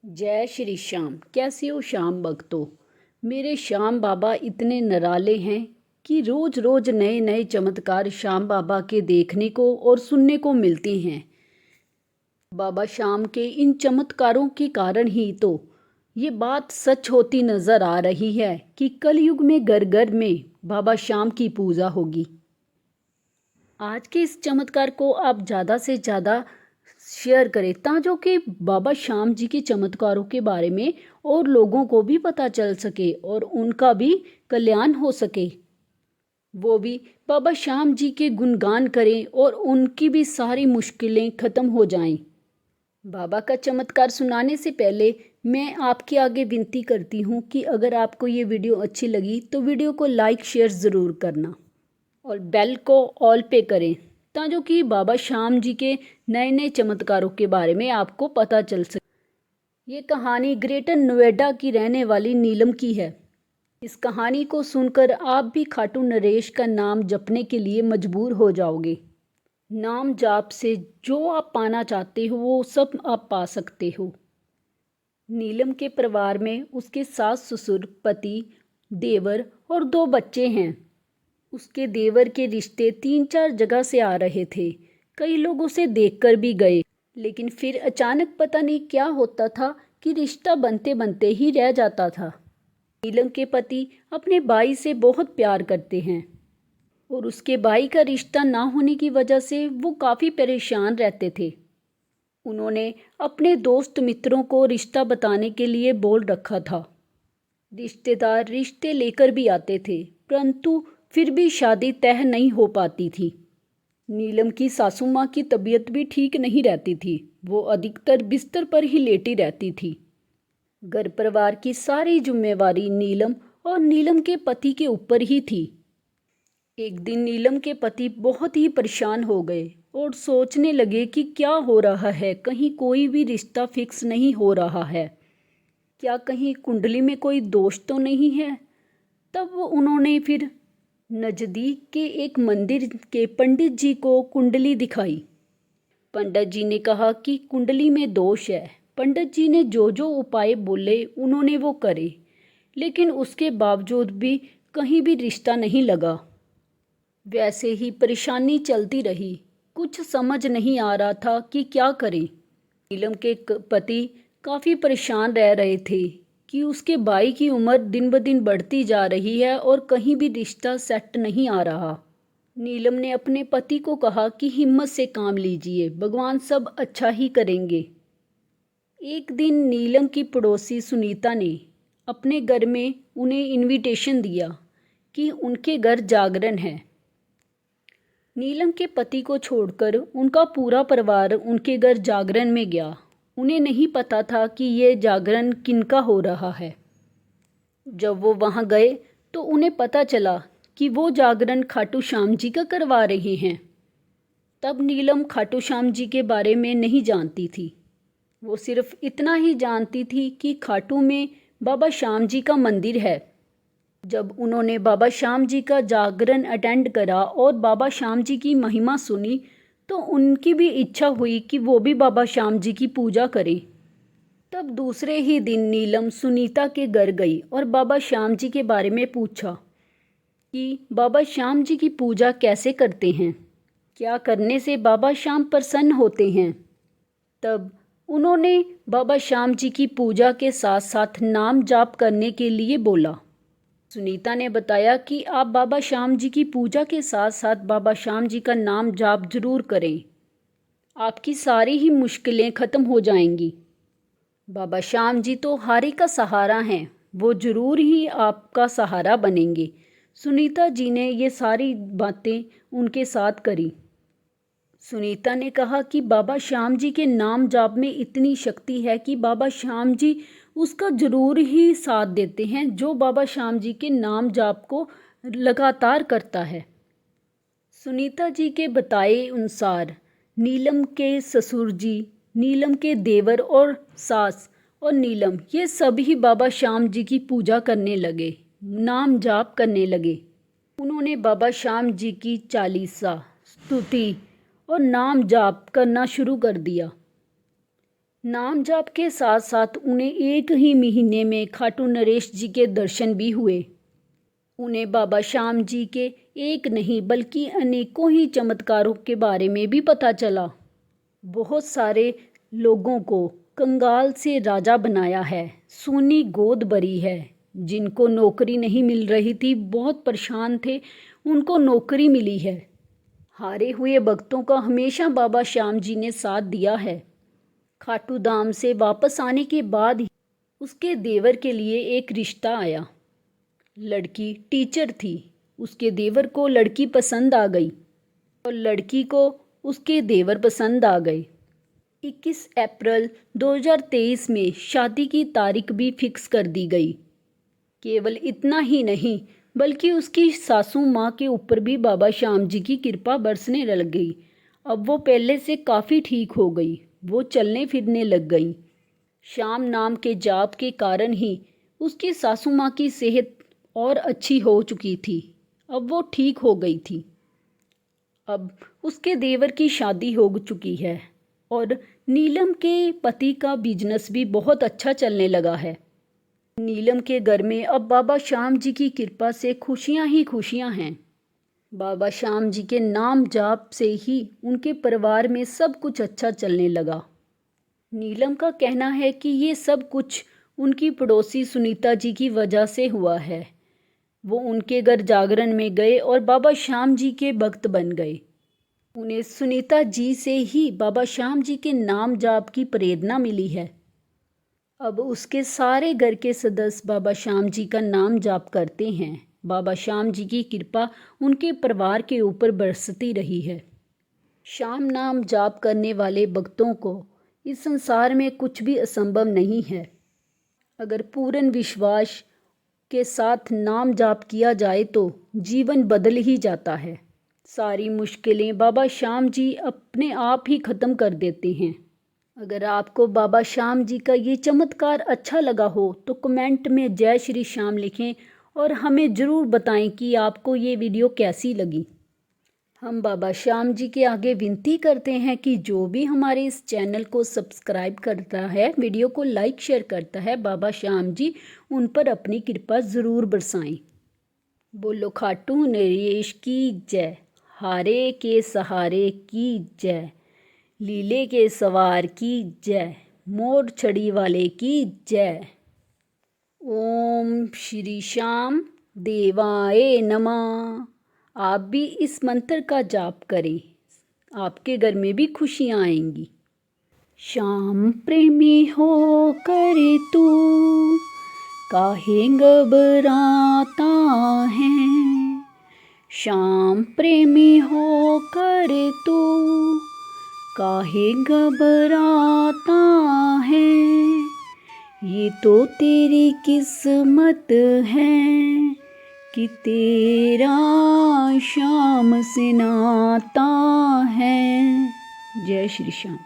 जय श्री श्याम। कैसे हो श्याम भक्तों। मेरे श्याम बाबा इतने निराले हैं कि रोज रोज नए नए चमत्कार श्याम बाबा के देखने को और सुनने को मिलते हैं। बाबा श्याम के इन चमत्कारों के कारण ही तो ये बात सच होती नजर आ रही है कि कलयुग में घर घर में बाबा श्याम की पूजा होगी। आज के इस चमत्कार को आप ज़्यादा से ज़्यादा शेयर करें ताकि कि बाबा श्याम जी के चमत्कारों के बारे में और लोगों को भी पता चल सके और उनका भी कल्याण हो सके। वो भी बाबा श्याम जी के गुणगान करें और उनकी भी सारी मुश्किलें ख़त्म हो जाएं। बाबा का चमत्कार सुनाने से पहले मैं आपके आगे विनती करती हूँ कि अगर आपको ये वीडियो अच्छी लगी तो वीडियो को लाइक शेयर ज़रूर करना और बेल को ऑल पे करें ताकि कि बाबा श्याम जी के नए नए चमत्कारों के बारे में आपको पता चल सके। ये कहानी ग्रेटर नोएडा की रहने वाली नीलम की है। इस कहानी को सुनकर आप भी खाटू नरेश का नाम जपने के लिए मजबूर हो जाओगे। नाम जाप से जो आप पाना चाहते हो वो सब आप पा सकते हो। नीलम के परिवार में उसके सास ससुर, पति, देवर और 2 बच्चे हैं। उसके देवर के रिश्ते 3-4 जगह से आ रहे थे। कई लोग उसे देखकर भी गए, लेकिन फिर अचानक पता नहीं क्या होता था कि रिश्ता बनते बनते ही रह जाता था। नीलम के पति अपने भाई से बहुत प्यार करते हैं और उसके भाई का रिश्ता ना होने की वजह से वो काफ़ी परेशान रहते थे। उन्होंने अपने दोस्त मित्रों को रिश्ता बताने के लिए बोल रखा था। रिश्तेदार रिश्ते लेकर भी आते थे, परंतु फिर भी शादी तय नहीं हो पाती थी। नीलम की सासू माँ की तबीयत भी ठीक नहीं रहती थी। वो अधिकतर बिस्तर पर ही लेटी रहती थी। घर परिवार की सारी जिम्मेवारी नीलम और नीलम के पति के ऊपर ही थी। एक दिन नीलम के पति बहुत ही परेशान हो गए और सोचने लगे कि क्या हो रहा है, कहीं कोई भी रिश्ता फिक्स नहीं हो रहा है। क्या कहीं कुंडली में कोई दोष तो नहीं है। तब उन्होंने फिर नज़दीक के एक मंदिर के पंडित जी को कुंडली दिखाई। पंडित जी ने कहा कि कुंडली में दोष है। पंडित जी ने जो जो उपाय बोले उन्होंने वो करे, लेकिन उसके बावजूद भी कहीं भी रिश्ता नहीं लगा। वैसे ही परेशानी चलती रही। कुछ समझ नहीं आ रहा था कि क्या करें। नीलम के पति काफ़ी परेशान रह रहे थे कि उसके भाई की उम्र दिन ब दिन बढ़ती जा रही है और कहीं भी रिश्ता सेट नहीं आ रहा। नीलम ने अपने पति को कहा कि हिम्मत से काम लीजिए, भगवान सब अच्छा ही करेंगे। एक दिन नीलम की पड़ोसी सुनीता ने अपने घर में उन्हें इनविटेशन दिया कि उनके घर जागरण है। नीलम के पति को छोड़कर उनका पूरा परिवार उनके घर जागरण में गया। उन्हें नहीं पता था कि ये जागरण किनका हो रहा है। जब वो वहाँ गए तो उन्हें पता चला कि वो जागरण खाटू श्याम जी का करवा रहे हैं। तब नीलम खाटू श्याम जी के बारे में नहीं जानती थी। वो सिर्फ इतना ही जानती थी कि खाटू में बाबा श्याम जी का मंदिर है। जब उन्होंने बाबा श्याम जी का जागरण अटेंड करा और बाबा श्याम जी की महिमा सुनी तो उनकी भी इच्छा हुई कि वो भी बाबा श्याम जी की पूजा करें। तब दूसरे ही दिन नीलम सुनीता के घर गई और बाबा श्याम जी के बारे में पूछा कि बाबा श्याम जी की पूजा कैसे करते हैं, क्या करने से बाबा श्याम प्रसन्न होते हैं। तब उन्होंने बाबा श्याम जी की पूजा के साथ साथ नाम जाप करने के लिए बोला। सुनीता ने बताया कि आप बाबा श्याम जी की पूजा के साथ साथ बाबा श्याम जी का नाम जाप जरूर करें, आपकी सारी ही मुश्किलें ख़त्म हो जाएंगी। बाबा श्याम जी तो हारे का सहारा हैं, वो ज़रूर ही आपका सहारा बनेंगे। सुनीता जी ने ये सारी बातें उनके साथ करी। सुनीता ने कहा कि बाबा श्याम जी के नाम जाप में इतनी शक्ति है कि बाबा श्याम जी उसका ज़रूर ही साथ देते हैं जो बाबा श्याम जी के नाम जाप को लगातार करता है। सुनीता जी के बताए अनुसार नीलम के ससुर जी, नीलम के देवर और सास और नीलम ये सभी बाबा श्याम जी की पूजा करने लगे, नाम जाप करने लगे। उन्होंने बाबा श्याम जी की चालीसा, स्तुति और नाम जाप करना शुरू कर दिया। नाम जाप के साथ साथ उन्हें एक ही महीने में खाटू नरेश जी के दर्शन भी हुए। उन्हें बाबा श्याम जी के एक नहीं बल्कि अनेकों ही चमत्कारों के बारे में भी पता चला। बहुत सारे लोगों को कंगाल से राजा बनाया है, सोनी गोद भरी है। जिनको नौकरी नहीं मिल रही थी, बहुत परेशान थे, उनको नौकरी मिली है। हारे हुए भक्तों का हमेशा बाबा श्याम जी ने साथ दिया है। खाटू धाम से वापस आने के बाद ही उसके देवर के लिए एक रिश्ता आया। लड़की टीचर थी। उसके देवर को लड़की पसंद आ गई और लड़की को उसके देवर पसंद आ गए। 21 अप्रैल 2023 में शादी की तारीख भी फिक्स कर दी गई। केवल इतना ही नहीं बल्कि उसकी सासू माँ के ऊपर भी बाबा श्याम जी की कृपा बरसने लग गई। अब वो पहले से काफ़ी ठीक हो गई। वो चलने फिरने लग गई। श्याम नाम के जाप के कारण ही उसकी सासू माँ की सेहत और अच्छी हो चुकी थी। अब वो ठीक हो गई थी। अब उसके देवर की शादी हो चुकी है और नीलम के पति का बिजनेस भी बहुत अच्छा चलने लगा है। नीलम के घर में अब बाबा श्याम जी की कृपा से खुशियां ही खुशियां हैं। बाबा श्याम जी के नाम जाप से ही उनके परिवार में सब कुछ अच्छा चलने लगा। नीलम का कहना है कि ये सब कुछ उनकी पड़ोसी सुनीता जी की वजह से हुआ है। वो उनके घर जागरण में गए और बाबा श्याम जी के भक्त बन गए। उन्हें सुनीता जी से ही बाबा श्याम जी के नाम जाप की प्रेरणा मिली है। अब उसके सारे घर के सदस्य बाबा श्याम जी का नाम जाप करते हैं। बाबा श्याम जी की कृपा उनके परिवार के ऊपर बरसती रही है। श्याम नाम जाप करने वाले भक्तों को इस संसार में कुछ भी असंभव नहीं है। अगर पूर्ण विश्वास के साथ नाम जाप किया जाए तो जीवन बदल ही जाता है। सारी मुश्किलें बाबा श्याम जी अपने आप ही ख़त्म कर देते हैं। अगर आपको बाबा श्याम जी का ये चमत्कार अच्छा लगा हो तो कमेंट में जय श्री श्याम लिखें और हमें ज़रूर बताएं कि आपको ये वीडियो कैसी लगी। हम बाबा श्याम जी के आगे विनती करते हैं कि जो भी हमारे इस चैनल को सब्सक्राइब करता है, वीडियो को लाइक शेयर करता है, बाबा श्याम जी उन पर अपनी कृपा ज़रूर बरसाएं। बोलो खाटू नरेश की जय, हारे के सहारे की जय, लीले के सवार की जय, मोर छड़ी वाले की जय। ओम श्री श्याम देवाय नमः। आप भी इस मंत्र का जाप करें, आपके घर में भी खुशियाँ आएंगी। श्याम प्रेमी हो करे तू काहे घबराता है, श्याम प्रेमी हो करे तू काहे घबराता है, ये तो तेरी किस्मत है कि तेरा श्याम से नाता है। जय श्री श्याम।